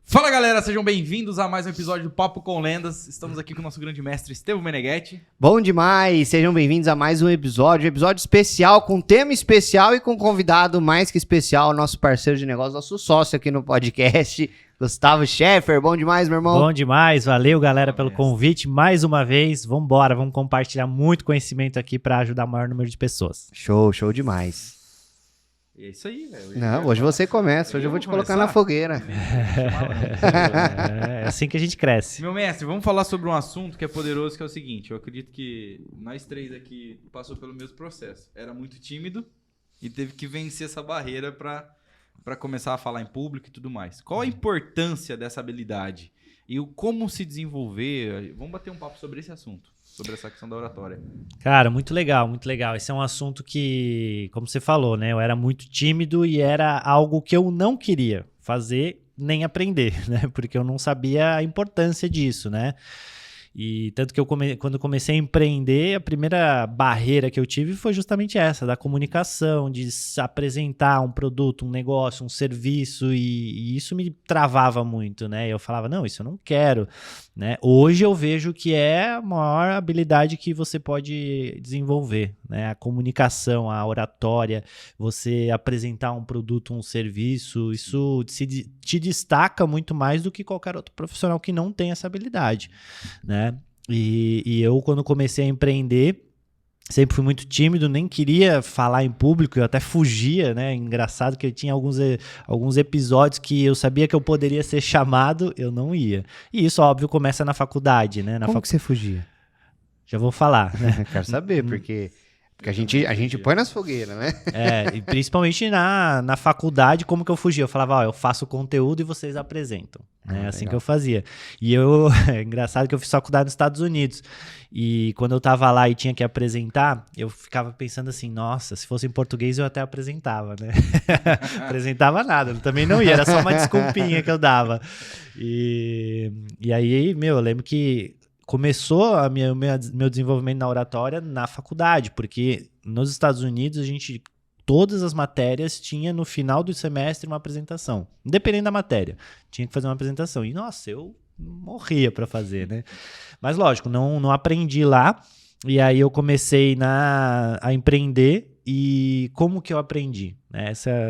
Fala galera, sejam bem-vindos a mais um episódio do Papo com Lendas. Estamos aqui com o nosso grande mestre Estevão Meneghetti. Bom demais, sejam bem-vindos a mais um episódio especial, com tema especial e com convidado mais que especial, nosso parceiro de negócio, nosso sócio aqui no podcast, Gustavo Scheffer. Bom demais, meu irmão. Bom demais, valeu galera pelo convite mais uma vez. Vambora, vamos compartilhar muito conhecimento aqui para ajudar o maior número de pessoas. Show demais. E é isso aí, velho. Não, hoje você começa, hoje eu vou te colocar na fogueira. É assim que a gente cresce. Meu mestre, vamos falar sobre um assunto que é poderoso, que é o seguinte. Eu acredito que nós três aqui passou pelo mesmo processo. Era muito tímido e teve que vencer essa barreira para começar a falar em público e tudo mais. Qual a importância dessa habilidade? E como se desenvolver? Vamos bater um papo sobre esse assunto, sobre essa questão da oratória. Cara, muito legal, muito legal. Esse é um assunto que, como você falou, né? Eu era muito tímido e era algo que eu não queria fazer nem aprender, né? Porque eu não sabia a importância disso, né? E tanto que quando comecei a empreender, a primeira barreira que eu tive foi justamente essa, da comunicação, de apresentar um produto, um negócio, um serviço, e isso me travava muito, né? Eu falava, não, isso eu não quero, né? Hoje eu vejo que é a maior habilidade que você pode desenvolver, né? A comunicação, a oratória, você apresentar um produto, um serviço, isso te destaca muito mais do que qualquer outro profissional que não tem essa habilidade, né? E eu, quando comecei a empreender, sempre fui muito tímido, nem queria falar em público, eu até fugia, né? Engraçado que eu tinha alguns episódios que eu sabia que eu poderia ser chamado, eu não ia. E isso, óbvio, começa na faculdade, né? Como que você fugia? Já vou falar, né? Quero saber, porque a gente põe nas fogueiras, né? E principalmente na faculdade, como que eu fugia? Eu falava, eu faço conteúdo e vocês apresentam. É assim legal. que eu fazia. E é engraçado que eu fiz faculdade nos Estados Unidos. E quando eu tava lá e tinha que apresentar, eu ficava pensando assim, nossa, se fosse em português eu até apresentava, né? Apresentava nada, também não ia, era só uma desculpinha que eu dava. E aí, eu lembro que começou meu desenvolvimento na oratória na faculdade, porque nos Estados Unidos todas as matérias tinha no final do semestre uma apresentação, independente da matéria, tinha que fazer uma apresentação. E nossa, eu morria para fazer, né? Mas lógico, não aprendi lá. E aí eu comecei a empreender. E como que eu aprendi?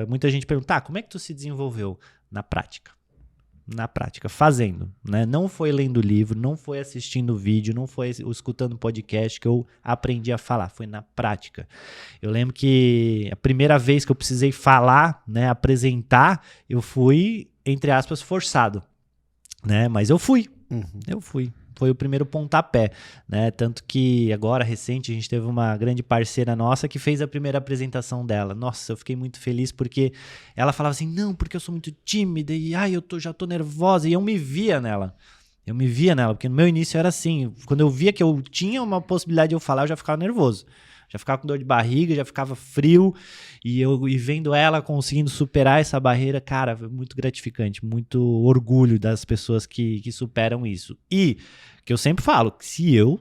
Muita gente pergunta, como é que tu se desenvolveu? Na prática, fazendo, né? Não foi lendo livro, não foi assistindo vídeo, não foi escutando podcast que eu aprendi a falar, foi na prática. Eu lembro que a primeira vez que eu precisei falar, né, apresentar, eu fui, entre aspas, forçado, né? Mas eu fui. Foi o primeiro pontapé, né? Tanto que agora, recente, a gente teve uma grande parceira nossa que fez a primeira apresentação dela. Nossa, eu fiquei muito feliz porque ela falava assim, não, porque eu sou muito tímida e já tô nervosa. E eu me via nela. Porque no meu início era assim, quando eu via que eu tinha uma possibilidade de eu falar, eu já ficava nervoso. Já ficava com dor de barriga, já ficava frio, e vendo ela conseguindo superar essa barreira, cara, muito gratificante, muito orgulho das pessoas que superam isso. E que eu sempre falo, que se eu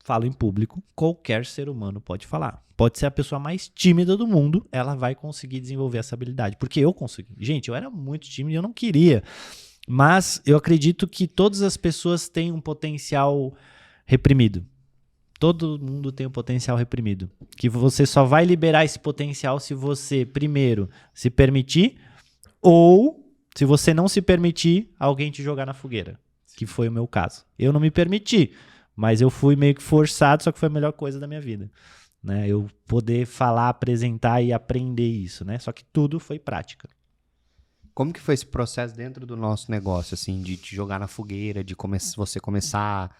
falo em público, qualquer ser humano pode falar. Pode ser a pessoa mais tímida do mundo, ela vai conseguir desenvolver essa habilidade, porque eu consegui. Gente, eu era muito tímido e eu não queria, mas eu acredito que todas as pessoas têm um potencial reprimido. Todo mundo tem um potencial reprimido. Que você só vai liberar esse potencial se você, primeiro, se permitir, ou, se você não se permitir, alguém te jogar na fogueira. Que foi o meu caso. Eu não me permiti, mas eu fui meio que forçado, só que foi a melhor coisa da minha vida. Né? Eu poder falar, apresentar e aprender isso, né? Só que tudo foi prática. Como que foi esse processo dentro do nosso negócio, assim, de te jogar na fogueira, de você começar...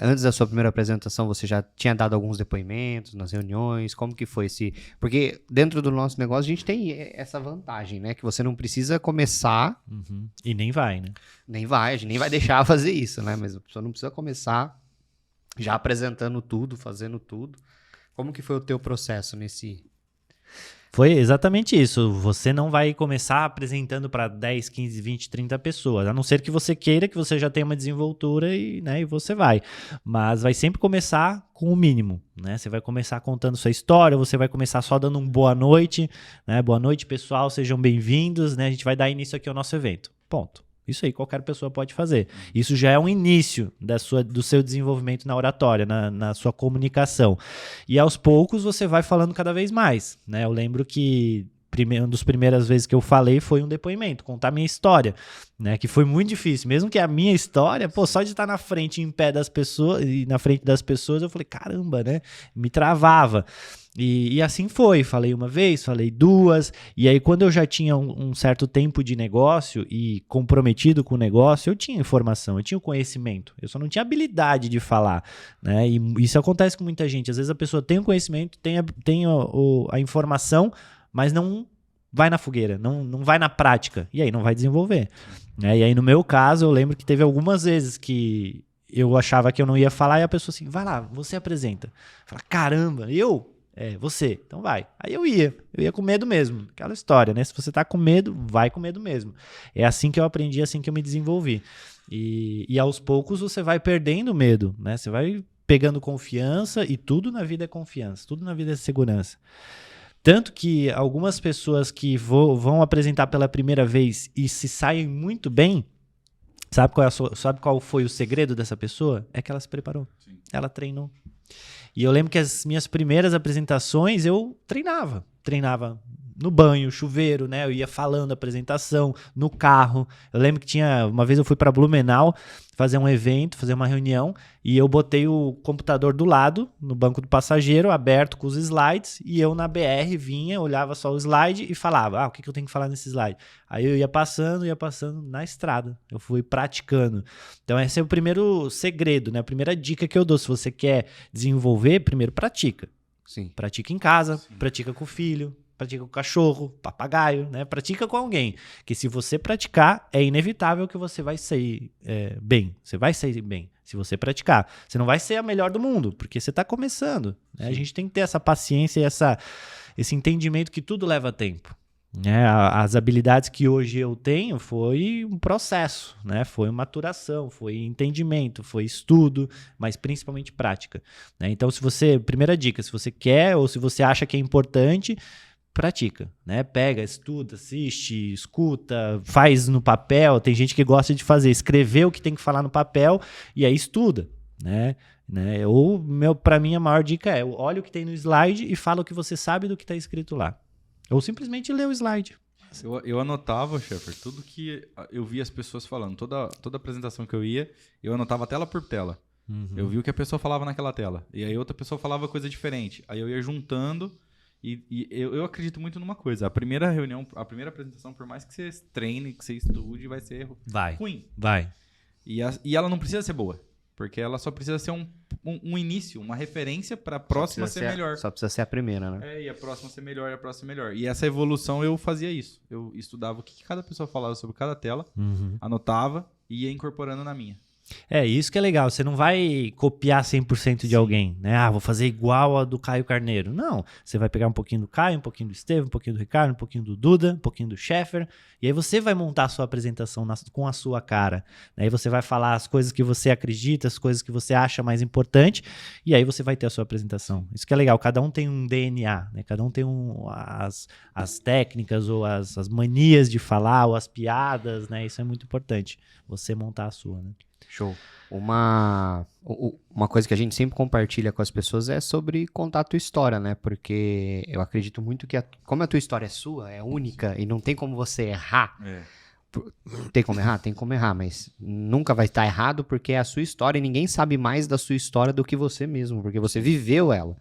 antes da sua primeira apresentação, você já tinha dado alguns depoimentos nas reuniões? Como que foi esse... Porque dentro do nosso negócio a gente tem essa vantagem, né? Que você não precisa começar... E nem vai, né? A gente nem vai deixar fazer isso, né? Mas a pessoa não precisa começar já apresentando tudo, fazendo tudo. Como que foi o teu processo nesse... Foi exatamente isso. Você não vai começar apresentando para 10, 15, 20, 30 pessoas. A não ser que você queira, que você já tenha uma desenvoltura e você vai. Mas vai sempre começar com o mínimo, né? Você vai começar contando sua história, você vai começar só dando um boa noite, né? Boa noite, pessoal, sejam bem-vindos, né? A gente vai dar início aqui ao nosso evento. Ponto. Isso aí qualquer pessoa pode fazer. Isso já é um início do seu desenvolvimento na oratória, na sua comunicação. E aos poucos você vai falando cada vez mais, né? Eu lembro que uma das primeiras vezes que eu falei foi um depoimento, contar minha história, né? Que foi muito difícil. Mesmo que a minha história, só de estar na frente, em pé das pessoas, e na frente das pessoas, eu falei, caramba, né? Me travava. E assim foi, falei uma vez, falei duas, e aí quando eu já tinha um certo tempo de negócio e comprometido com o negócio, eu tinha informação, eu tinha o conhecimento, eu só não tinha habilidade de falar, né? E isso acontece com muita gente, às vezes a pessoa tem o conhecimento, tem a informação, mas não vai na fogueira, não vai na prática, e aí não vai desenvolver, né? E aí no meu caso, eu lembro que teve algumas vezes que eu achava que eu não ia falar, e a pessoa assim, vai lá, você apresenta. Fala, caramba, eu? Você, então vai. Aí eu ia com medo mesmo, aquela história, né? Se você tá com medo, vai com medo mesmo. É assim que eu aprendi, assim que eu me desenvolvi. E aos poucos você vai perdendo o medo, né? Você vai pegando confiança, e tudo na vida é confiança, tudo na vida é segurança. Tanto que algumas pessoas que vão apresentar pela primeira vez e se saem muito bem, sabe qual foi o segredo dessa pessoa? É que ela se preparou. Sim. Ela treinou. E eu lembro que as minhas primeiras apresentações eu treinava no banho, chuveiro, né? Eu ia falando a apresentação, no carro. Eu lembro que uma vez eu fui para Blumenau fazer um evento, fazer uma reunião, e eu botei o computador do lado, no banco do passageiro, aberto com os slides, e eu na BR vinha, olhava só o slide e falava, o que eu tenho que falar nesse slide? Aí eu ia passando na estrada, eu fui praticando. Então esse é o primeiro segredo, né? A primeira dica que eu dou, se você quer desenvolver, primeiro pratica. Sim. Pratica em casa, pratica com o filho, pratica com o cachorro, papagaio, né? Pratica com alguém. Que se você praticar, é inevitável que você vai sair bem. Você vai sair bem se você praticar. Você não vai ser a melhor do mundo, porque você está começando. Né? A gente tem que ter essa paciência e esse entendimento que tudo leva tempo. Né? As habilidades que hoje eu tenho foi um processo, né? Foi maturação, foi entendimento, foi estudo, mas principalmente prática. Né? Então, primeira dica, se você quer ou se você acha que é importante, pratica, né? Pega, estuda, assiste, escuta, faz no papel. Tem gente que gosta de escrever o que tem que falar no papel e aí estuda, né? Ou, para mim, a maior dica é olha o que tem no slide e fala o que você sabe do que está escrito lá. Ou simplesmente lê o slide. Eu anotava, Sheffer, tudo que eu via as pessoas falando. Toda apresentação que eu ia, eu anotava tela por tela. Uhum. Eu vi o que a pessoa falava naquela tela. E aí outra pessoa falava coisa diferente. Aí eu ia juntando. E eu acredito muito numa coisa. A primeira reunião, a primeira apresentação, por mais que você treine, que você estude, vai ser ruim. Vai. E ela não precisa ser boa. Porque ela só precisa ser um início, uma referência para a próxima ser melhor. Só precisa ser a primeira, né? E a próxima ser melhor, e a próxima ser melhor. E essa evolução eu fazia isso. Eu estudava o que cada pessoa falava sobre cada tela, anotava e ia incorporando na minha. Isso que é legal, você não vai copiar 100% de alguém, né? Vou fazer igual a do Caio Carneiro. Não, você vai pegar um pouquinho do Caio, um pouquinho do Estevam, um pouquinho do Ricardo, um pouquinho do Duda, um pouquinho do Sheffer, e aí você vai montar a sua apresentação com a sua cara. Aí você vai falar as coisas que você acredita, as coisas que você acha mais importante, e aí você vai ter a sua apresentação. Isso que é legal, cada um tem um DNA, né? Cada um tem as técnicas ou as manias de falar, ou as piadas, né? Isso é muito importante, você montar a sua, né? Show. Uma coisa que a gente sempre compartilha com as pessoas é sobre contar a tua história, né? Porque eu acredito muito que como a tua história é sua, é única e não tem como você errar. Tem como errar? Tem como errar, mas nunca vai estar errado porque é a sua história e ninguém sabe mais da sua história do que você mesmo, porque você viveu ela.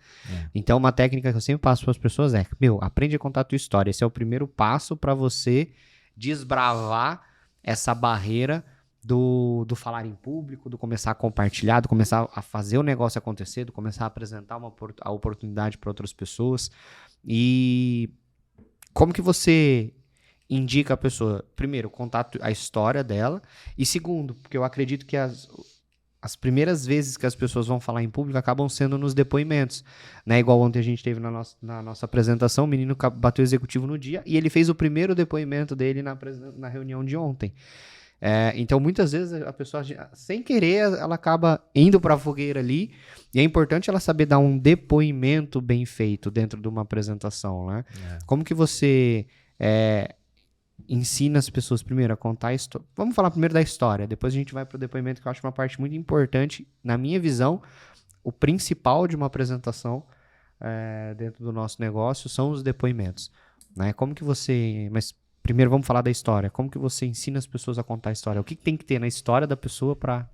Então, uma técnica que eu sempre passo para as pessoas é, aprende a contar a tua história. Esse é o primeiro passo para você desbravar essa barreira do falar em público, do começar a compartilhar, do começar a fazer o negócio acontecer, do começar a apresentar a oportunidade para outras pessoas. E como que você indica a pessoa? Primeiro, contar a história dela. E segundo, porque eu acredito que as primeiras vezes que as pessoas vão falar em público acabam sendo nos depoimentos. Né? Igual ontem a gente teve na nossa apresentação, o menino bateu executivo no dia e ele fez o primeiro depoimento dele na reunião de ontem. Então, muitas vezes, a pessoa, sem querer, ela acaba indo para a fogueira ali, e é importante ela saber dar um depoimento bem feito dentro de uma apresentação, né? Como que você ensina as pessoas primeiro a contar a história. Vamos falar primeiro da história, depois a gente vai pro depoimento, que eu acho uma parte muito importante. Na minha visão, o principal de uma apresentação dentro do nosso negócio são os depoimentos, né? Como que você... Mas primeiro vamos falar da história. Como que você ensina as pessoas a contar a história? O que tem que ter na história da pessoa para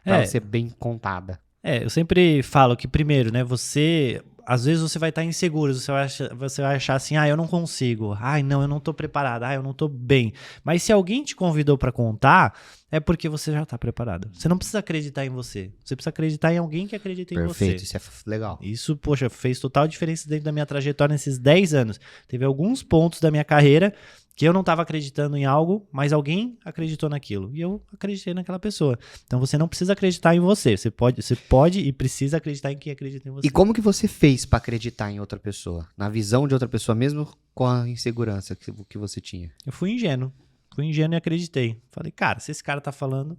ela ser bem contada? Eu sempre falo que primeiro, né, às vezes você vai estar inseguro, você vai achar assim, eu não consigo, não, eu não tô preparado, eu não tô bem. Mas se alguém te convidou para contar, é porque você já tá preparado. Você não precisa acreditar em você, você precisa acreditar em alguém que acredita em você. Perfeito, isso é legal. Isso, poxa, fez total diferença dentro da minha trajetória nesses 10 anos. Teve alguns pontos da minha carreira que eu não estava acreditando em algo, mas alguém acreditou naquilo. E eu acreditei naquela pessoa. Então você não precisa acreditar em você. Você pode e precisa acreditar em quem acredita em você. E como que você fez para acreditar em outra pessoa? Na visão de outra pessoa, mesmo com a insegurança que você tinha? Eu fui ingênuo. Fui ingênuo e acreditei. Falei, cara, se esse cara tá falando,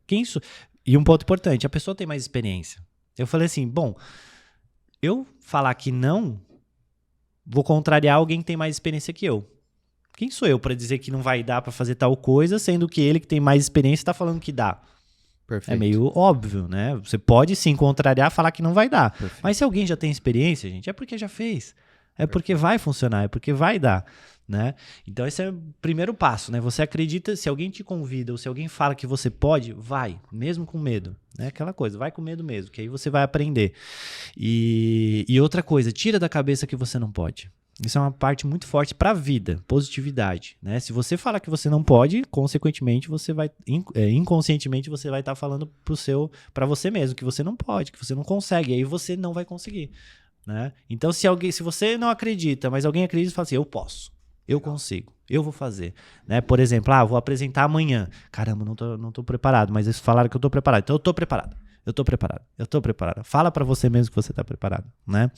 quem isso? E um ponto importante, a pessoa tem mais experiência. Eu falei assim, eu falar que não, vou contrariar alguém que tem mais experiência que eu. Quem sou eu para dizer que não vai dar para fazer tal coisa, sendo que ele que tem mais experiência está falando que dá? Perfeito. É meio óbvio, né? Você pode sim contrariar, falar que não vai dar. Perfeito. Mas se alguém já tem experiência, gente, é porque já fez. É porque vai funcionar, é porque vai dar, né? Então esse é o primeiro passo, né? Você acredita, se alguém te convida ou se alguém fala que você pode, vai, mesmo com medo, né? Aquela coisa, vai com medo mesmo, que aí você vai aprender. E outra coisa, tira da cabeça que você não pode. Isso é uma parte muito forte para a vida, positividade, né? Se você falar que você não pode, consequentemente você vai inconscientemente você vai estar falando para você mesmo que você não pode, que você não consegue, e aí você não vai conseguir, né? Então se você não acredita, mas alguém acredita e fala assim, eu posso, eu consigo, eu vou fazer, né? Por exemplo, vou apresentar amanhã, caramba, não tô preparado, mas eles falaram que eu tô preparado, então eu tô preparado. Eu tô preparado. Fala pra você mesmo que você tá preparado, né?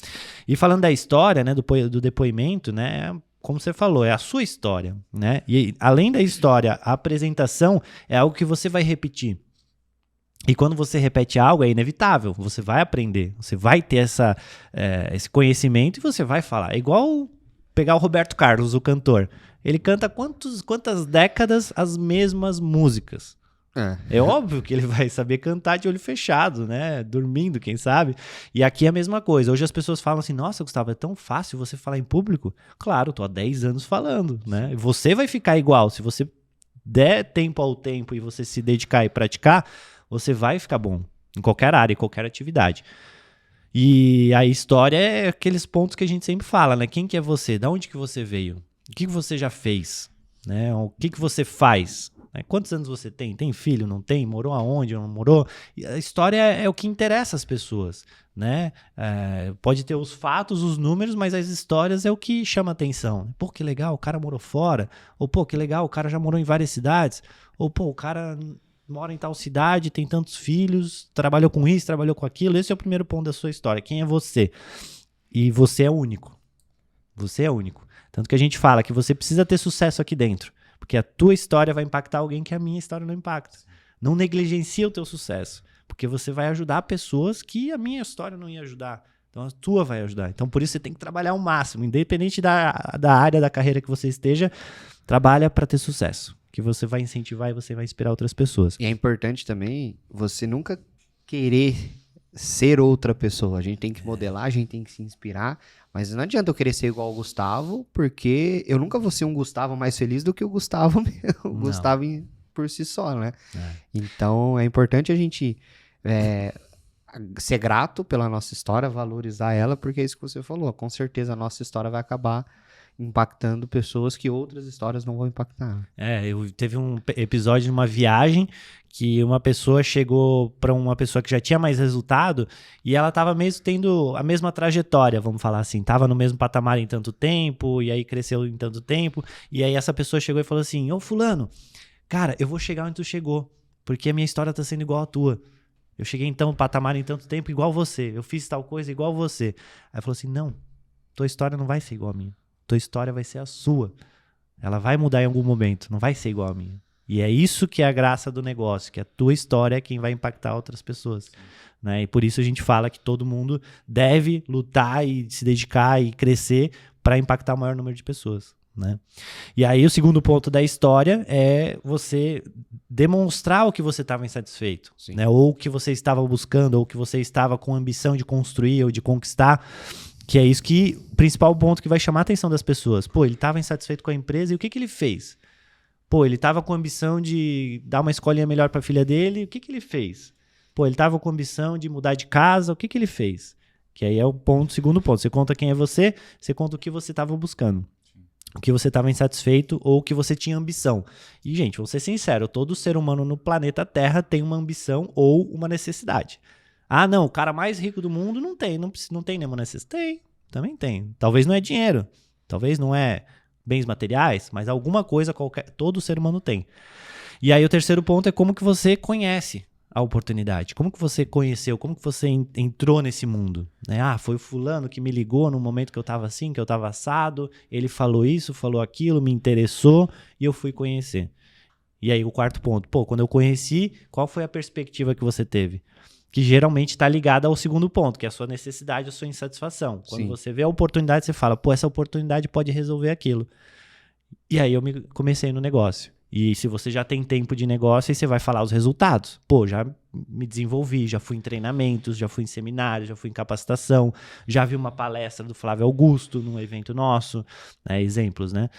E falando da história, né, do depoimento, né, como você falou, é a sua história, né? E além da história, a apresentação é algo que você vai repetir. E quando você repete algo, é inevitável, você vai aprender, você vai ter esse conhecimento e você vai falar. É igual pegar o Roberto Carlos, o cantor. Ele canta quantas décadas as mesmas músicas. É óbvio que ele vai saber cantar de olho fechado, né? Dormindo, quem sabe? E aqui é a mesma coisa. Hoje as pessoas falam assim, nossa, Gustavo, é tão fácil você falar em público? Claro, tô há 10 anos falando, né? E você vai ficar igual. Se você der tempo ao tempo e você se dedicar e praticar, você vai ficar bom em qualquer área, em qualquer atividade. E a história é aqueles pontos que a gente sempre fala, né? Quem que é você? Da onde que você veio? O que você já fez? Né? O que você faz? Quantos anos você tem? Tem filho? Não tem? Morou aonde? Não morou? E a história é o que interessa às pessoas, né? Pode ter os fatos, os números, mas as histórias é o que chama atenção. Pô, que legal, o cara morou fora. Ou, pô, que legal, o cara já morou em várias cidades. Ou, pô, o cara mora em tal cidade, tem tantos filhos, trabalhou com isso, trabalhou com aquilo. Esse é o primeiro ponto da sua história. Quem é você? E você é único. Você é único. Tanto que a gente fala que você precisa ter sucesso aqui dentro. Porque a tua história vai impactar alguém que a minha história não impacta. Não negligencia o teu sucesso. Porque você vai ajudar pessoas que a minha história não ia ajudar. Então a tua vai ajudar. Então por isso você tem que trabalhar ao máximo. Independente da área da carreira que você esteja, trabalha para ter sucesso. Que você vai incentivar e você vai inspirar outras pessoas. E é importante também você nunca querer ser outra pessoa. A gente tem que modelar, a gente tem que se inspirar. Mas não adianta eu querer ser igual ao Gustavo, porque eu nunca vou ser um Gustavo mais feliz do que o Gustavo mesmo. O Gustavo por si só, né? Então, é importante a gente ser grato pela nossa história, valorizar ela, porque é isso que você falou. Com certeza a nossa história vai acabar impactando pessoas que outras histórias não vão impactar. Teve um episódio numa viagem que uma pessoa chegou para uma pessoa que já tinha mais resultado e ela estava mesmo tendo a mesma trajetória, vamos falar assim, estava no mesmo patamar em tanto tempo e aí cresceu em tanto tempo e aí essa pessoa chegou e falou assim, ô fulano, cara, eu vou chegar onde tu chegou, porque a minha história está sendo igual à tua. Eu cheguei então no patamar em tanto tempo igual você, eu fiz tal coisa igual você. Aí falou assim, não, tua história não vai ser igual a minha. Tua história vai ser a sua. Ela vai mudar em algum momento, não vai ser igual a minha. E é isso que é a graça do negócio, que a tua história é quem vai impactar outras pessoas. Né? E por isso a gente fala que todo mundo deve lutar e se dedicar e crescer para impactar o maior número de pessoas. né? E aí o segundo ponto da história é você demonstrar o que você estava insatisfeito, Sim. né? Ou o que você estava buscando, ou o que você estava com ambição de construir ou de conquistar, que é isso que o principal ponto que vai chamar a atenção das pessoas. Pô, ele estava insatisfeito com a empresa e o que que ele fez? Pô, ele estava com ambição de dar uma escolinha melhor para a filha dele, o que que ele fez? Pô, ele estava com ambição de mudar de casa, o que que ele fez? Que aí é o segundo ponto. Você conta quem é você conta o que você estava buscando. O que você estava insatisfeito ou o que você tinha ambição. E, gente, vou ser sincero, todo ser humano no planeta Terra tem uma ambição ou uma necessidade. Ah, não, o cara mais rico do mundo não tem nenhuma necessidade. Tem, também tem. Talvez não é dinheiro, talvez não é bens materiais, mas alguma coisa qualquer, todo ser humano tem. E aí o terceiro ponto é como que você conhece a oportunidade. Como que você conheceu, como que você entrou nesse mundo? Né? Ah, foi o fulano que me ligou no momento que eu estava assim, que eu estava assado, ele falou isso, falou aquilo, me interessou e eu fui conhecer. E aí o quarto ponto, pô, quando eu conheci, qual foi a perspectiva que você teve? Que geralmente está ligada ao segundo ponto, que é a sua necessidade, a sua insatisfação. Quando Sim. você vê a oportunidade, você fala, pô, essa oportunidade pode resolver aquilo. E aí eu comecei no negócio. E se você já tem tempo de negócio, aí você vai falar os resultados. Pô, já me desenvolvi, já fui em treinamentos, já fui em seminários, já fui em capacitação, já vi uma palestra do Flávio Augusto num evento nosso, né, exemplos, né?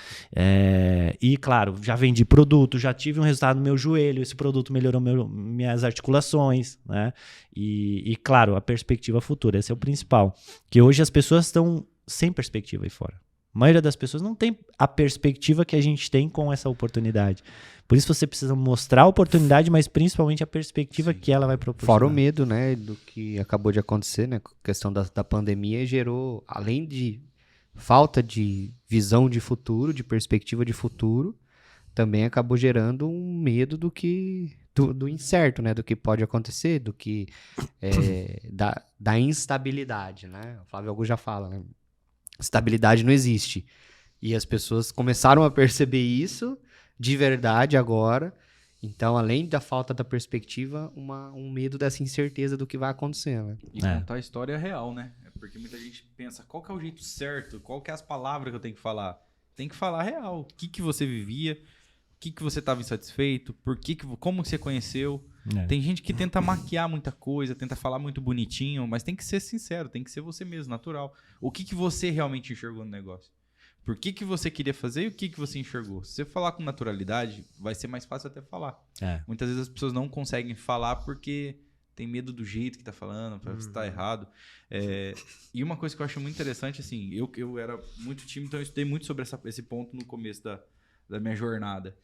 E, claro, já vendi produto, já tive um resultado no meu joelho, esse produto melhorou minhas articulações, né? E, claro, a perspectiva futura, esse é o principal. Que hoje as pessoas estão sem perspectiva aí fora. A maioria das pessoas não tem a perspectiva que a gente tem com essa oportunidade. Por isso você precisa mostrar a oportunidade, mas principalmente a perspectiva que ela vai proporcionar. Fora o medo, né, do que acabou de acontecer, né, com a questão da pandemia, gerou, além de falta de visão de futuro, de perspectiva de futuro, também acabou gerando um medo do incerto, né, do que pode acontecer, do que da instabilidade, né? O Flávio Augusto já fala, né? Estabilidade não existe. E as pessoas começaram a perceber isso de verdade agora. Então, além da falta da perspectiva, um medo dessa incerteza do que vai acontecer, né? E contar a história real, né? Porque muita gente pensa, qual que é o jeito certo? Qual que é as palavras que eu tenho que falar? Tem que falar real. O que você vivia? O que você estava insatisfeito? Como você conheceu? Tem gente que tenta maquiar muita coisa, tenta falar muito bonitinho, mas tem que ser sincero, tem que ser você mesmo, natural. O que você realmente enxergou no negócio? Por que você queria fazer e o que você enxergou? Se você falar com naturalidade, vai ser mais fácil até falar. Muitas vezes as pessoas não conseguem falar porque tem medo do jeito que tá falando, pra você tá errado. E uma coisa que eu acho muito interessante, assim, eu era muito tímido, então eu estudei muito sobre esse ponto no começo da minha jornada.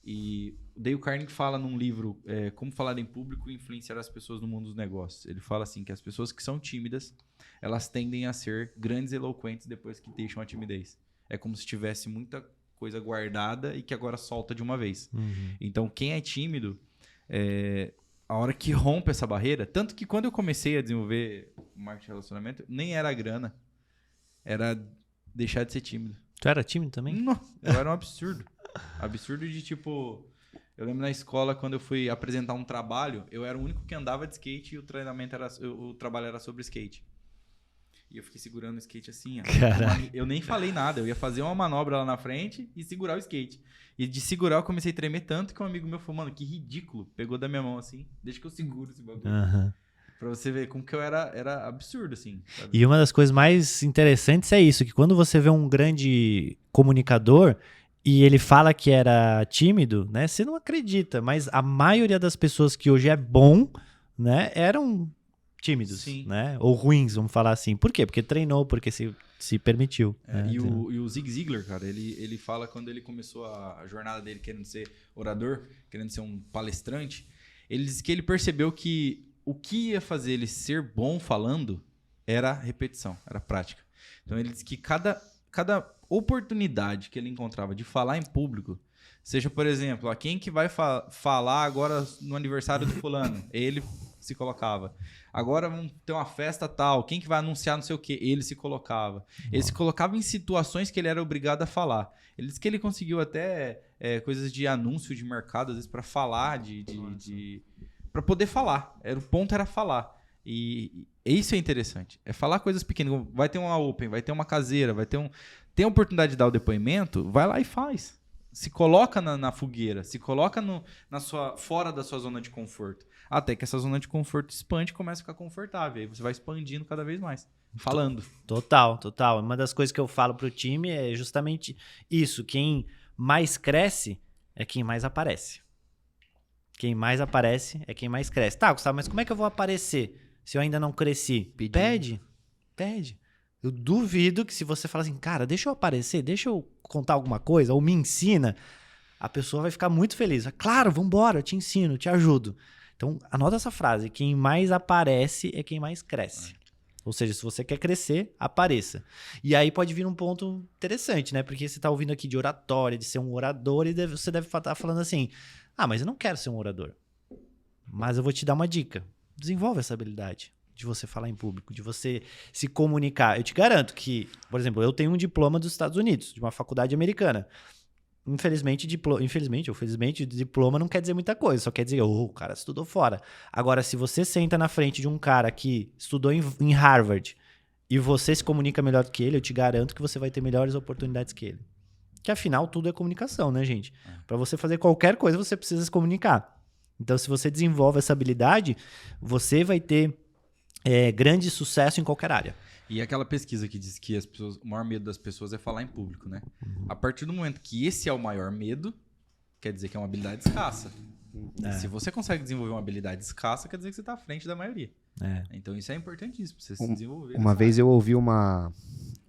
E o Dale Carnegie fala num livro Como Falar em Público e Influenciar as Pessoas no Mundo dos Negócios. Ele fala assim que as pessoas que são tímidas, elas tendem a ser grandes e eloquentes depois que deixam a timidez. É como se tivesse muita coisa guardada e que agora solta de uma vez. Então, quem é tímido, a hora que rompe essa barreira... Tanto que quando eu comecei a desenvolver o marketing de relacionamento, nem era a grana. Era deixar de ser tímido. Tu era tímido também? Não, eu era um absurdo. Absurdo de tipo... Eu lembro na escola, quando eu fui apresentar um trabalho, eu era o único que andava de skate e o trabalho era sobre skate. E eu fiquei segurando o skate assim, ó. Caralho. Eu nem falei nada, eu ia fazer uma manobra lá na frente e segurar o skate. E de segurar eu comecei a tremer tanto que um amigo meu falou, mano, que ridículo. Pegou da minha mão assim, deixa que eu seguro esse bagulho. Pra você ver como que eu era absurdo, assim. Sabe? E uma das coisas mais interessantes é isso, que quando você vê um grande comunicador e ele fala que era tímido, né? Você não acredita, mas a maioria das pessoas que hoje é bom, né? Eram tímidos, Sim. né? Ou ruins, vamos falar assim. Por quê? Porque treinou, porque se permitiu. Né? E o Zig Ziglar, cara, ele fala quando ele começou a jornada dele querendo ser orador, querendo ser um palestrante, ele diz que ele percebeu que o que ia fazer ele ser bom falando era repetição, era prática. Então ele diz que cada oportunidade que ele encontrava de falar em público, seja, por exemplo, quem que vai falar agora no aniversário do fulano? Ele se colocava. Agora vamos ter uma festa tal, quem que vai anunciar não sei o quê? Ele se colocava. Ele se colocava em situações que ele era obrigado a falar. Ele disse que ele conseguiu até coisas de anúncio de mercado, às vezes, para falar, para poder falar. O ponto era falar. E isso é interessante. É falar coisas pequenas. Vai ter uma open, vai ter uma caseira, tem a oportunidade de dar o depoimento, vai lá e faz. Se coloca na fogueira, se coloca fora da sua zona de conforto. Até que essa zona de conforto expande e começa a ficar confortável. Aí você vai expandindo cada vez mais. Falando. Total. Uma das coisas que eu falo pro time é justamente isso. Quem mais cresce é quem mais aparece. Quem mais aparece é quem mais cresce. Tá, Gustavo, mas como é que eu vou aparecer se eu ainda não cresci? Pedindo. Pede. Eu duvido que se você falar assim, cara, deixa eu aparecer, deixa eu contar alguma coisa, ou me ensina, a pessoa vai ficar muito feliz. Claro, vambora, eu te ensino, eu te ajudo. Então, anota essa frase. Quem mais aparece é quem mais cresce. Ou seja, se você quer crescer, apareça. E aí pode vir um ponto interessante, né? Porque você tá ouvindo aqui de oratória, de ser um orador, e você deve estar falando assim, mas eu não quero ser um orador. Mas eu vou te dar uma dica. Desenvolve essa habilidade de você falar em público, de você se comunicar. Eu te garanto que, por exemplo, eu tenho um diploma dos Estados Unidos, de uma faculdade americana. Infelizmente ou felizmente, diploma não quer dizer muita coisa, só quer dizer, o cara estudou fora. Agora, se você senta na frente de um cara que estudou em Harvard e você se comunica melhor que ele, eu te garanto que você vai ter melhores oportunidades que ele. Que afinal, tudo é comunicação, né, gente? Para você fazer qualquer coisa, você precisa se comunicar. Então, se você desenvolve essa habilidade, você vai ter grande sucesso em qualquer área. E aquela pesquisa que diz que o maior medo das pessoas é falar em público, né? A partir do momento que esse é o maior medo, quer dizer que é uma habilidade escassa. Se você consegue desenvolver uma habilidade escassa, quer dizer que você está à frente da maioria. Então isso é importantíssimo, você se desenvolver. Uma vez eu ouvi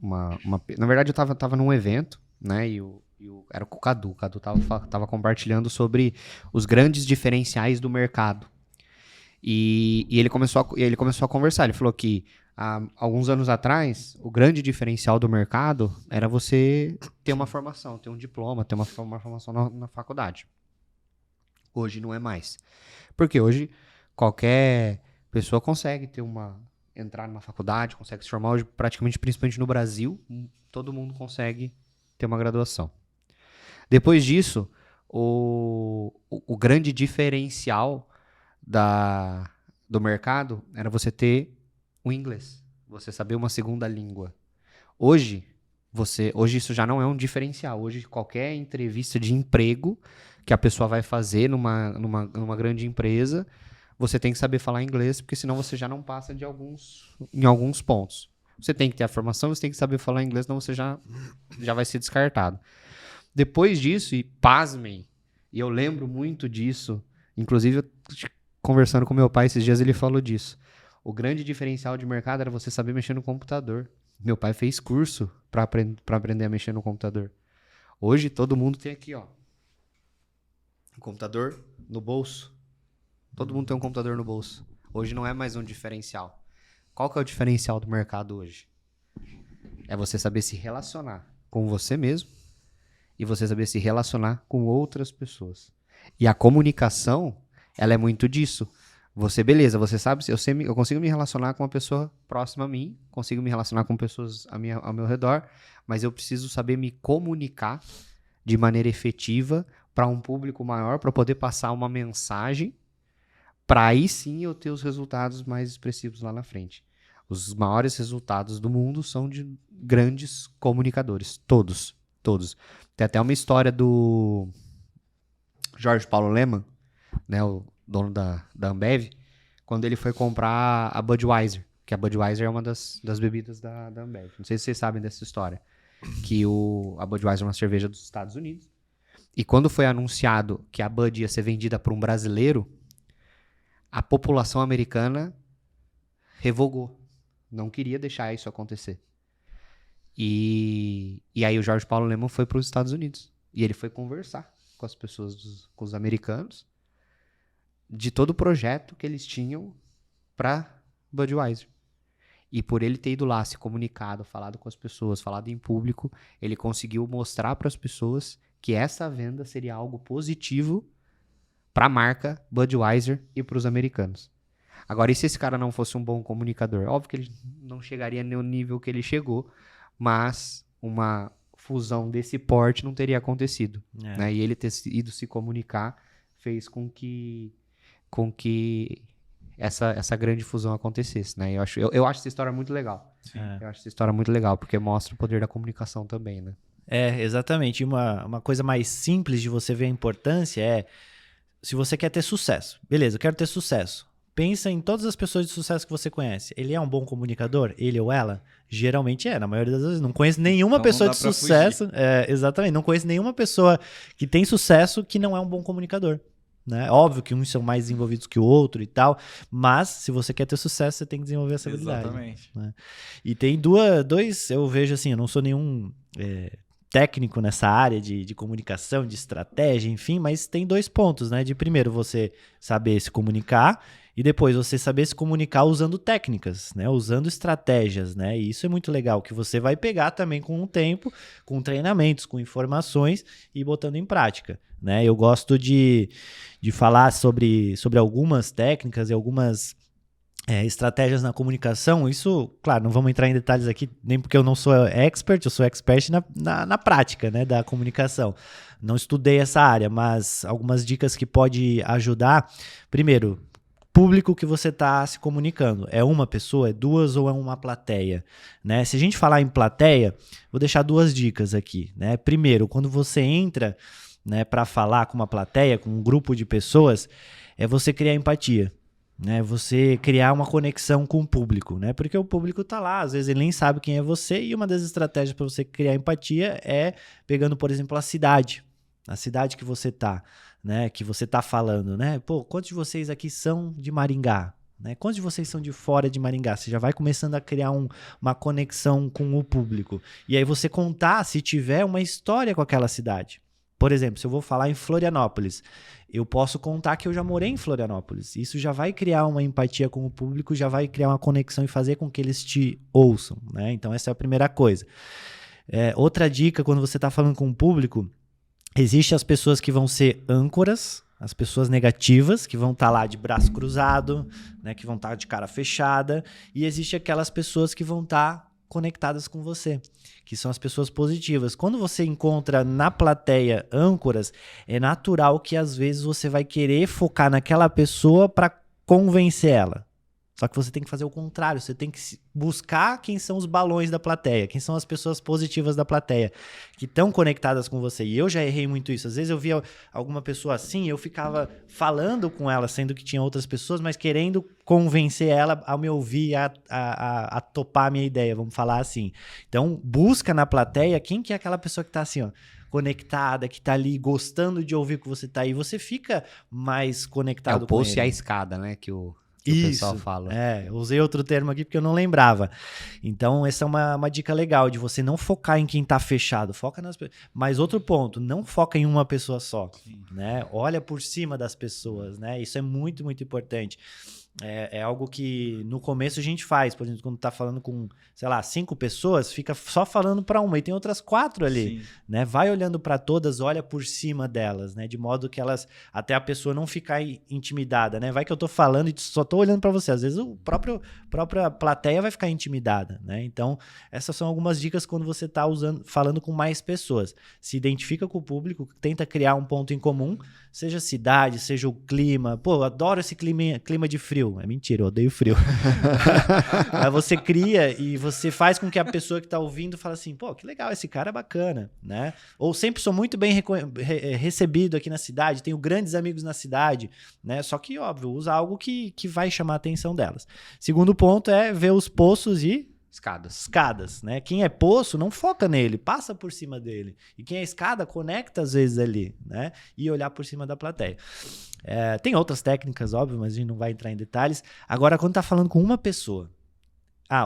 na verdade, eu tava num evento, né? Era com o Cadu. O Cadu tava compartilhando sobre os grandes diferenciais do mercado. E ele começou a conversar. Ele falou que há alguns anos atrás, o grande diferencial do mercado era você ter uma formação, ter um diploma, ter uma formação na faculdade. Hoje não é mais. Porque hoje qualquer pessoa consegue entrar numa faculdade, consegue se formar hoje, praticamente, principalmente no Brasil, todo mundo consegue ter uma graduação. Depois disso, o grande diferencial do mercado era você ter o inglês, você saber uma segunda língua. Hoje isso já não é um diferencial. Hoje, qualquer entrevista de emprego que a pessoa vai fazer numa grande empresa, você tem que saber falar inglês, porque senão você já não passa em alguns pontos. Você tem que ter a formação, você tem que saber falar inglês, senão você já vai ser descartado. Depois disso, e pasmem, e eu lembro muito disso, inclusive conversando com meu pai esses dias, ele falou disso. O grande diferencial de mercado era você saber mexer no computador. Meu pai fez curso para aprender a mexer no computador. Hoje todo mundo tem aqui, ó, um computador no bolso. Todo mundo tem um computador no bolso. Hoje não é mais um diferencial. Qual que é o diferencial do mercado hoje? É você saber se relacionar com você mesmo e você saber se relacionar com outras pessoas. E a comunicação, ela é muito disso. Você sabe, eu consigo me relacionar com uma pessoa próxima a mim, consigo me relacionar com pessoas ao meu redor, mas eu preciso saber me comunicar de maneira efetiva para um público maior, para poder passar uma mensagem, para aí sim eu ter os resultados mais expressivos lá na frente. Os maiores resultados do mundo são de grandes comunicadores, todos. Tem até uma história do Jorge Paulo Lemann, né, o dono da Ambev, quando ele foi comprar a Budweiser, que a Budweiser é uma das bebidas da Ambev. Não sei se vocês sabem dessa história, que a Budweiser é uma cerveja dos Estados Unidos, e quando foi anunciado que a Bud ia ser vendida para um brasileiro, a população americana revogou, não queria deixar isso acontecer. E aí o Jorge Paulo Lemann foi para os Estados Unidos, e ele foi conversar com as pessoas, com os americanos, de todo o projeto que eles tinham para Budweiser. E por ele ter ido lá, se comunicado, falado com as pessoas, falado em público, ele conseguiu mostrar para as pessoas que essa venda seria algo positivo para a marca Budweiser e para os americanos. Agora, e se esse cara não fosse um bom comunicador? Óbvio que ele não chegaria no nível que ele chegou, mas uma fusão desse porte não teria acontecido. Né? E ele ter ido se comunicar fez com que essa grande fusão acontecesse, né? Eu acho essa história muito legal. Eu acho essa história muito legal, porque mostra o poder da comunicação também, né? Exatamente. Uma coisa mais simples de você ver a importância é, se você quer ter sucesso, beleza, eu quero ter sucesso. Pensa em todas as pessoas de sucesso que você conhece. Ele é um bom comunicador? Ele ou ela? Geralmente na maioria das vezes. Não conheço nenhuma Então pessoa não de dá pra sucesso. Exatamente, não conheço nenhuma pessoa que tem sucesso que não é um bom comunicador. Né? Óbvio que uns são mais desenvolvidos que o outro e tal, mas se você quer ter sucesso, você tem que desenvolver essa habilidade. Exatamente. Né? E tem dois, eu vejo assim, eu não sou nenhum técnico nessa área de comunicação, de estratégia, enfim, mas tem 2 pontos, né? De primeiro, você saber se comunicar e depois você saber se comunicar usando técnicas, né? Usando estratégias, né? E isso é muito legal, que você vai pegar também com o tempo, com treinamentos, com informações e botando em prática, né? Eu gosto de falar sobre algumas técnicas e algumas estratégias na comunicação. Isso, claro, não vamos entrar em detalhes aqui, nem porque eu não sou expert, eu sou expert na prática, né, da comunicação. Não estudei essa área, mas algumas dicas que pode ajudar. Primeiro, público que você está se comunicando. É uma pessoa, é 2 ou é uma plateia? Né? Se a gente falar em plateia, vou deixar 2 dicas aqui. Né? Primeiro, quando você entra, né, para falar com uma plateia, com um grupo de pessoas, é você criar empatia. Né, você criar uma conexão com o público, né? Porque o público tá lá, às vezes ele nem sabe quem é você, e uma das estratégias para você criar empatia é pegando, por exemplo, a cidade que você tá, né? Que você tá falando, né? Pô, quantos de vocês aqui são de Maringá? Né? Quantos de vocês são de fora de Maringá? Você já vai começando a criar uma conexão com o público. E aí você contar, se tiver, uma história com aquela cidade. Por exemplo, se eu vou falar em Florianópolis, eu posso contar que eu já morei em Florianópolis. Isso já vai criar uma empatia com o público, já vai criar uma conexão e fazer com que eles te ouçam, né? Então, essa é a primeira coisa. Outra dica, quando você está falando com o público, existem as pessoas que vão ser âncoras, as pessoas negativas, que vão estar lá de braço cruzado, né, que vão estar de cara fechada, e existe aquelas pessoas que vão estar conectadas com você, que são as pessoas positivas. Quando você encontra na plateia âncoras, é natural que às vezes você vai querer focar naquela pessoa para convencer ela. Só que você tem que fazer o contrário, você tem que buscar quem são os balões da plateia, quem são as pessoas positivas da plateia, que estão conectadas com você. E eu já errei muito isso. Às vezes eu via alguma pessoa assim, eu ficava falando com ela, sendo que tinha outras pessoas, mas querendo convencer ela a me ouvir, a topar a minha ideia, vamos falar assim. Então, busca na plateia quem que é aquela pessoa que está assim, ó, conectada, que tá ali gostando de ouvir o que você tá aí. Você fica mais conectado com ele. O poço e a escada, né, que o pessoal fala. Eu usei outro termo aqui porque eu não lembrava. Então, essa é uma dica legal, de você não focar em quem tá fechado, foca nas pessoas. Mas outro ponto, não foca em uma pessoa só, né? Olha por cima das pessoas, né? Isso é muito, muito importante. É algo que no começo a gente faz, por exemplo, quando tá falando com, sei lá, 5 pessoas, fica só falando para uma e tem outras 4 ali, né? Vai olhando para todas, olha por cima delas, né? De modo que elas, até a pessoa não ficar intimidada, né? Vai que eu tô falando e só tô olhando para você, às vezes o própria plateia vai ficar intimidada, né? Então, essas são algumas dicas quando você tá falando com mais pessoas. Se identifica com o público, tenta criar um ponto em comum, seja a cidade, seja o clima. Pô, eu adoro esse clima de frio. É mentira, eu odeio frio. Aí você cria e você faz com que a pessoa que tá ouvindo fale assim, pô, que legal, esse cara é bacana, né? Ou sempre sou muito bem recebido aqui na cidade, tenho grandes amigos na cidade, né? Só que, óbvio, usa algo que vai chamar a atenção delas. Segundo ponto é ver os poços e escadas, né? Quem é poço, não foca nele, passa por cima dele. E quem é escada, conecta às vezes ali, né? E olhar por cima da plateia. Tem outras técnicas, óbvio, mas a gente não vai entrar em detalhes. Agora, quando tá falando com uma pessoa,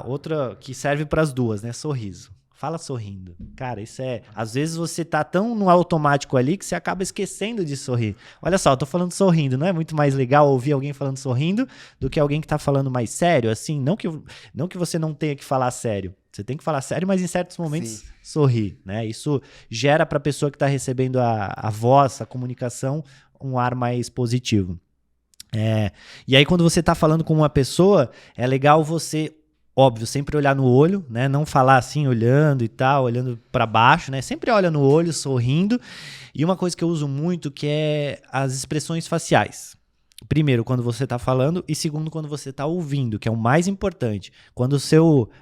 outra que serve para as duas, né? Sorriso. Fala sorrindo. Cara, isso às vezes você tá tão no automático ali que você acaba esquecendo de sorrir. Olha só, eu tô falando sorrindo. Não é muito mais legal ouvir alguém falando sorrindo do que alguém que tá falando mais sério? Assim, não que você não tenha que falar sério. Você tem que falar sério, mas em certos momentos sorrir, né? Isso gera pra pessoa que tá recebendo a voz, a comunicação, um ar mais positivo. E aí, quando você tá falando com uma pessoa, é legal você... Óbvio, sempre olhar no olho, né? Não falar assim, olhando e tal, olhando para baixo, né? Sempre olha no olho, sorrindo. E uma coisa que eu uso muito que é as expressões faciais. primeiro, quando você está falando, e segundo, quando você está ouvindo, que é o mais importante. Quando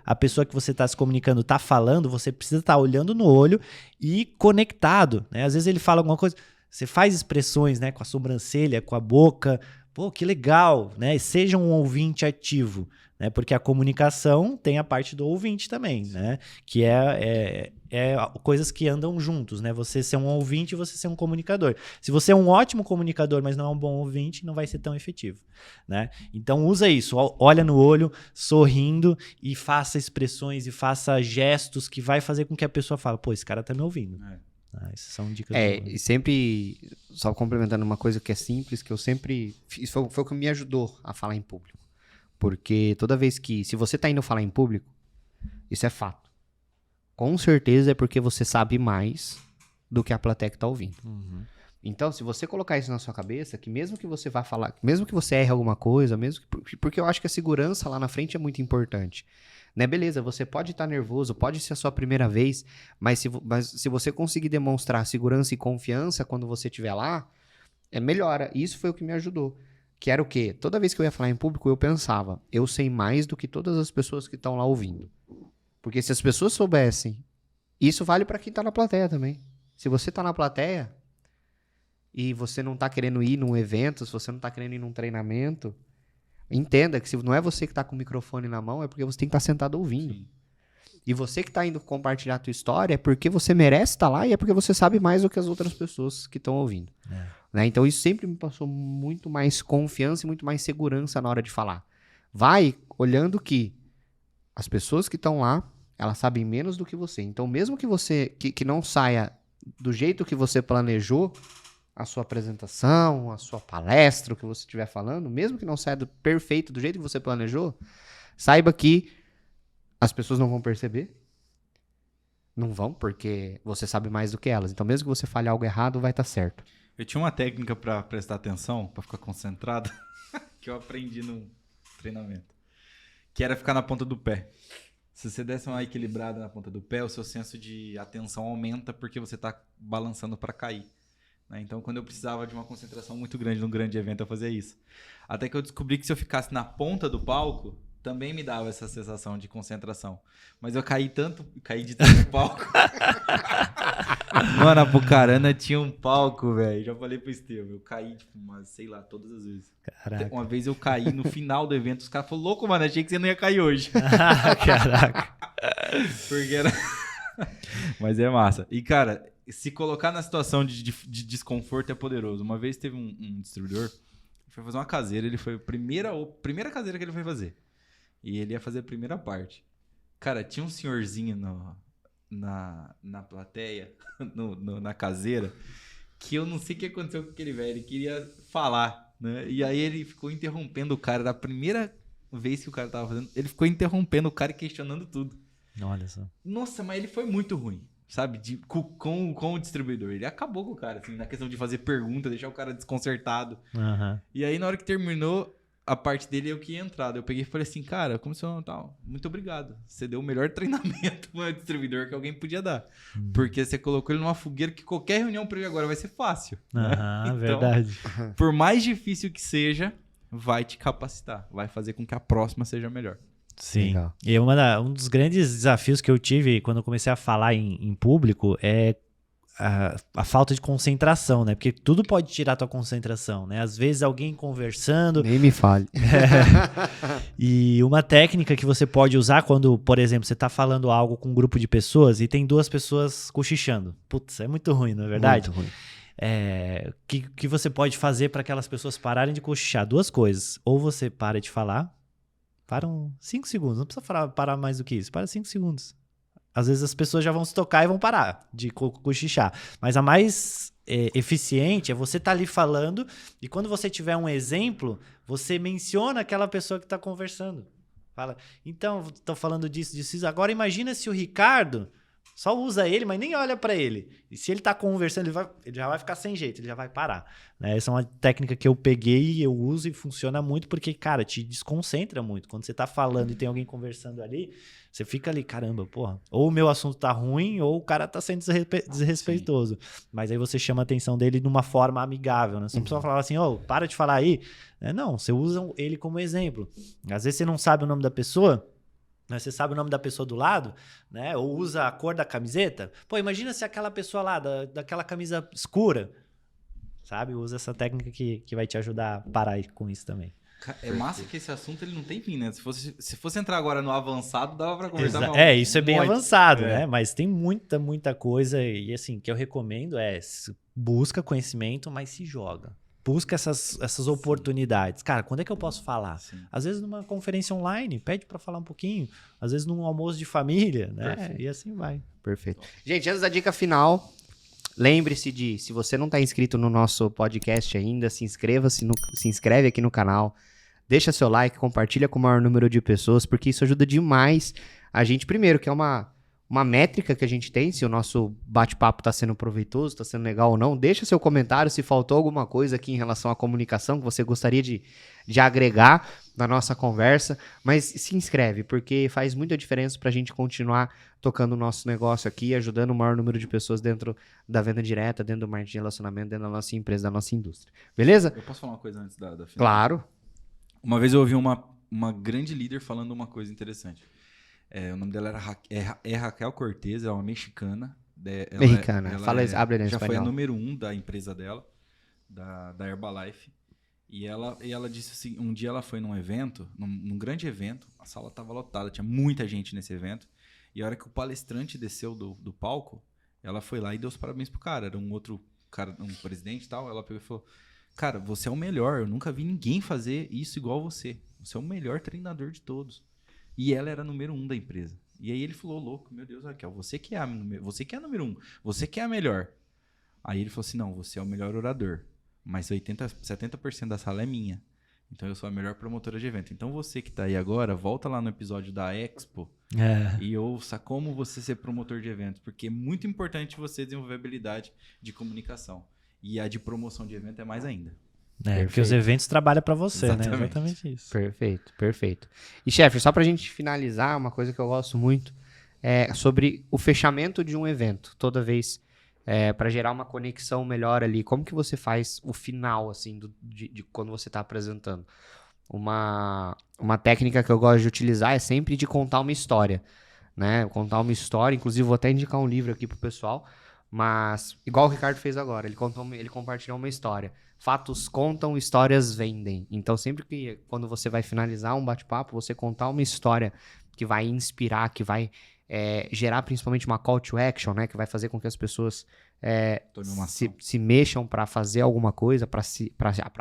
a pessoa que você está se comunicando está falando, você precisa estar olhando no olho e conectado, né? Às vezes ele fala alguma coisa, você faz expressões, né, com a sobrancelha, com a boca. Pô, que legal, né? Seja um ouvinte ativo, né? Porque a comunicação tem a parte do ouvinte também, né? Que é coisas que andam juntos, né? Você ser um ouvinte e você ser um comunicador. Se você é um ótimo comunicador, mas não é um bom ouvinte, não vai ser tão efetivo, né? Então usa isso, olha no olho, sorrindo e faça expressões e faça gestos que vai fazer com que a pessoa fale, pô, esse cara tá me ouvindo. Essas são dicas. E sempre, só complementando uma coisa que é simples, que eu sempre... Isso foi o que me ajudou a falar em público. Porque toda vez que... Se você tá indo falar em público, isso é fato. Com certeza é porque você sabe mais do que a plateia que tá ouvindo. Uhum. Então, se você colocar isso na sua cabeça, que mesmo que você vá falar... Mesmo que você erre alguma coisa, porque eu acho que a segurança lá na frente é muito importante. Né, beleza, você pode estar nervoso, pode ser a sua primeira vez, mas se você conseguir demonstrar segurança e confiança quando você estiver lá, melhora. Isso foi o que me ajudou. Que era o quê? Toda vez que eu ia falar em público, eu pensava, eu sei mais do que todas as pessoas que estão lá ouvindo. Porque se as pessoas soubessem, isso vale para quem está na plateia também. Se você está na plateia e você não está querendo ir num evento, se você não está querendo ir num treinamento... Entenda que se não é você que está com o microfone na mão, é porque você tem que estar sentado ouvindo. Sim. E você que está indo compartilhar a tua história é porque você merece estar lá e é porque você sabe mais do que as outras pessoas que estão ouvindo. Né? Então isso sempre me passou muito mais confiança e muito mais segurança na hora de falar. Vai olhando que as pessoas que estão lá, elas sabem menos do que você. Então mesmo que você que não saia do jeito que você planejou, a sua apresentação, a sua palestra, o que você estiver falando, mesmo que não saia perfeito do jeito que você planejou, saiba que as pessoas não vão perceber. Não vão, porque você sabe mais do que elas. Então, mesmo que você fale algo errado, vai estar certo. Eu tinha uma técnica para prestar atenção, para ficar concentrado, que eu aprendi no treinamento, que era ficar na ponta do pé. Se você desse uma equilibrada na ponta do pé, o seu senso de atenção aumenta porque você está balançando para cair. Então, quando eu precisava de uma concentração muito grande num grande evento, eu fazia isso. Até que eu descobri que se eu ficasse na ponta do palco, também me dava essa sensação de concentração. Mas eu caí de tanto palco. Mano, a Apucarana tinha um palco, velho. Já falei pro Estevam. Eu caí, sei lá, todas as vezes. Caraca. Uma vez eu caí no final do evento, os caras falaram, louco, mano, achei que você não ia cair hoje. Caraca. Porque era... Mas é massa. E, cara... Se colocar na situação de desconforto é poderoso. Uma vez teve um distribuidor que foi fazer uma caseira. Ele foi a primeira caseira que ele foi fazer. E ele ia fazer a primeira parte. Cara, tinha um senhorzinho na plateia, na caseira, que eu não sei o que aconteceu com aquele velho. Ele queria falar, né? E aí ele ficou interrompendo o cara. Da primeira vez que o cara tava fazendo, ele ficou interrompendo o cara e questionando tudo. Olha só. Nossa, mas ele foi muito ruim. Sabe, com o distribuidor. Ele acabou com o cara, assim, na questão de fazer pergunta, deixar o cara desconcertado. Uhum. E aí, na hora que terminou, a parte dele eu que ia entrar. Eu peguei e falei assim, cara, como você não tal? Muito obrigado. Você deu o melhor treinamento pro distribuidor que alguém podia dar. Porque você colocou ele numa fogueira que qualquer reunião pra ele agora vai ser fácil. Né? Então, verdade. Por mais difícil que seja, vai te capacitar. Vai fazer com que a próxima seja melhor. Sim. Legal. E um dos grandes desafios que eu tive quando eu comecei a falar em público é a falta de concentração, né? Porque tudo pode tirar a tua concentração, né? Às vezes alguém conversando... Nem me fale. E uma técnica que você pode usar quando, por exemplo, você tá falando algo com um grupo de pessoas e tem duas pessoas cochichando. Putz, é muito ruim, não é verdade? Muito ruim. Que você pode fazer para aquelas pessoas pararem de cochichar? Duas coisas. Ou você para de falar... Param 5 segundos, não precisa parar mais do que isso, para 5 segundos. Às vezes as pessoas já vão se tocar e vão parar de cochichar. Mas a mais eficiente é você estar ali falando e quando você tiver um exemplo, você menciona aquela pessoa que está conversando. Fala, então, estou falando disso. Agora imagina se o Ricardo Só usa ele, mas nem olha pra ele. E se ele tá conversando, ele já vai ficar sem jeito, ele já vai parar. Né? Essa é uma técnica que eu peguei, eu uso e funciona muito porque, cara, te desconcentra muito. Quando você tá falando e tem alguém conversando ali, você fica ali, caramba, porra. Ou o meu assunto tá ruim, ou o cara tá sendo desrespeitoso. Mas aí você chama a atenção dele de uma forma amigável, né? Você não precisa falar assim, para de falar aí. Não, você usa ele como exemplo. Às vezes você não sabe o nome da pessoa, mas você sabe o nome da pessoa do lado, né? Ou usa a cor da camiseta. Pô, imagina se aquela pessoa lá, daquela camisa escura, sabe? Usa essa técnica que vai te ajudar a parar com isso também. É massa que esse assunto ele não tem fim, né? Se fosse entrar agora no avançado, dava pra conversar. Isso é bem avançado, né? Mas tem muita coisa e assim, que eu recomendo busca conhecimento, mas se joga. Busca essas oportunidades. Cara, quando é que eu posso falar? Sim. Às vezes numa conferência online, pede pra falar um pouquinho. Às vezes num almoço de família, né? Perfeito. E assim vai. Perfeito. Gente, antes da dica final, lembre-se se você não tá inscrito no nosso podcast ainda, se inscreve aqui no canal. Deixa seu like, compartilha com o maior número de pessoas, porque isso ajuda demais a gente. Primeiro, que é uma métrica que a gente tem, se o nosso bate-papo está sendo proveitoso, está sendo legal ou não. Deixa seu comentário se faltou alguma coisa aqui em relação à comunicação que você gostaria de agregar na nossa conversa. Mas se inscreve, porque faz muita diferença para a gente continuar tocando o nosso negócio aqui, ajudando o maior número de pessoas dentro da venda direta, dentro do marketing de relacionamento, dentro da nossa empresa, da nossa indústria. Beleza? Eu posso falar uma coisa antes da final? Claro. Uma vez eu ouvi uma grande líder falando uma coisa interessante. O nome dela era Raquel Cortez, é uma mexicana. Mexicana. Abre em já espanhol. foi a número 1 da empresa dela, da Herbalife. E ela disse assim, um dia ela foi num evento, num grande evento, a sala estava lotada, tinha muita gente nesse evento. E a hora que o palestrante desceu do palco, ela foi lá e deu os parabéns pro cara. Era um outro cara, um presidente e tal. Ela pegou e falou: cara, você é o melhor. Eu nunca vi ninguém fazer isso igual você. Você é o melhor treinador de todos. E ela era a número 1 da empresa. E aí ele falou, louco, meu Deus, Raquel, você que é a número 1. Você que é a melhor. Aí ele falou assim, não, você é o melhor orador. Mas 70% da sala é minha. Então eu sou a melhor promotora de evento. Então você que tá aí agora, volta lá no episódio da Expo e ouça como você ser promotor de eventos. Porque é muito importante você desenvolver habilidade de comunicação. E a de promoção de evento é mais ainda. Porque os eventos trabalham para você, Exatamente. né? Exatamente isso. Perfeito. E, chefe, só pra gente finalizar, uma coisa que eu gosto muito é sobre o fechamento de um evento. Toda vez, para gerar uma conexão melhor ali, como que você faz o final, assim, de quando você tá apresentando? Uma técnica que eu gosto de utilizar é sempre de contar uma história, né? Contar uma história, inclusive vou até indicar um livro aqui pro pessoal, mas igual o Ricardo fez agora, ele compartilhou uma história. Fatos contam, histórias vendem. Então, sempre que quando você vai finalizar um bate-papo, você contar uma história que vai inspirar, que vai gerar principalmente uma call to action, né? Que vai fazer com que as pessoas se mexam para fazer alguma coisa, para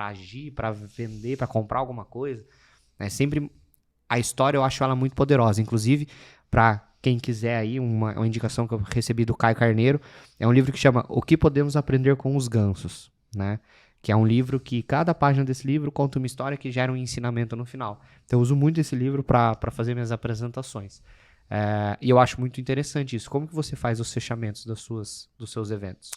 agir, para vender, para comprar alguma coisa. Sempre a história eu acho ela muito poderosa. Inclusive, para quem quiser aí, uma indicação que eu recebi do Caio Carneiro, é um livro que chama O que Podemos Aprender com os Gansos, né? Que é um livro que cada página desse livro conta uma história que gera um ensinamento no final. Então eu uso muito esse livro para fazer minhas apresentações. E eu acho muito interessante isso. Como que você faz os fechamentos dos seus eventos?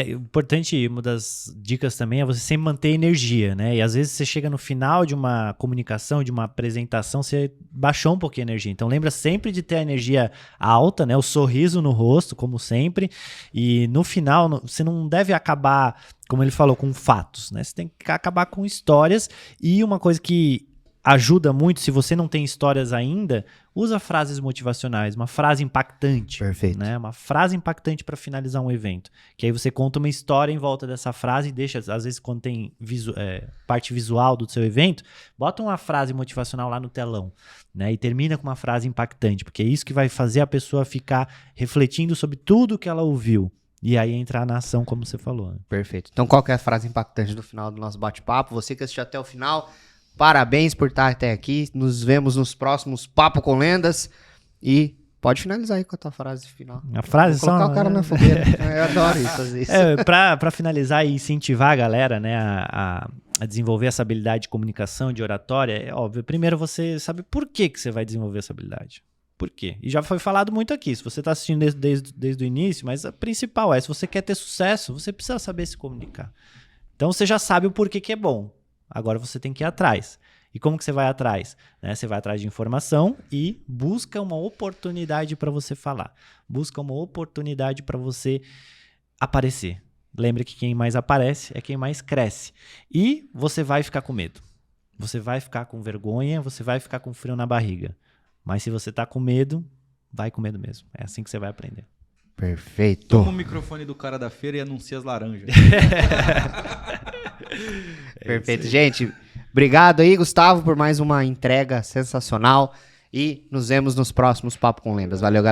Importante, uma das dicas também é você sempre manter energia, né? E às vezes você chega no final de uma comunicação, de uma apresentação, você baixou um pouquinho a energia. Então lembra sempre de ter a energia alta, né? O sorriso no rosto, como sempre. E no final, você não deve acabar, como ele falou, com fatos, né? Você tem que acabar com histórias. E uma coisa que ajuda muito, se você não tem histórias ainda, usa frases motivacionais, uma frase impactante. Perfeito. Né? Uma frase impactante para finalizar um evento. Que aí você conta uma história em volta dessa frase e deixa, às vezes quando tem parte visual do seu evento, bota uma frase motivacional lá no telão, né? E termina com uma frase impactante, porque é isso que vai fazer a pessoa ficar refletindo sobre tudo que ela ouviu. E aí entrar na ação, como você falou. Né? Perfeito. Então qual que é a frase impactante do final do nosso bate-papo? Você que assistiu até o final, parabéns por estar até aqui. Nos vemos nos próximos Papo com Lendas. E pode finalizar aí com a tua frase final. A frase colocar o cara na fogueira. Eu adoro isso, fazer isso. Para finalizar e incentivar a galera, né, a desenvolver essa habilidade de comunicação, de oratória, é óbvio. Primeiro você sabe por que você vai desenvolver essa habilidade. Por quê? E já foi falado muito aqui, se você está assistindo desde o início, mas a principal se você quer ter sucesso, você precisa saber se comunicar. Então você já sabe o porquê que é bom. Agora você tem que ir atrás. E como que você vai atrás? Né? Você vai atrás de informação e busca uma oportunidade para você falar. Busca uma oportunidade para você aparecer. Lembre que quem mais aparece é quem mais cresce. E você vai ficar com medo. Você vai ficar com vergonha, você vai ficar com frio na barriga. Mas se você tá com medo, vai com medo mesmo. É assim que você vai aprender. Perfeito. Toma o microfone do cara da feira e anuncia as laranjas. Perfeito. Gente, obrigado aí, Gustavo, por mais uma entrega sensacional. E nos vemos nos próximos Papo com Lendas. Valeu, galera.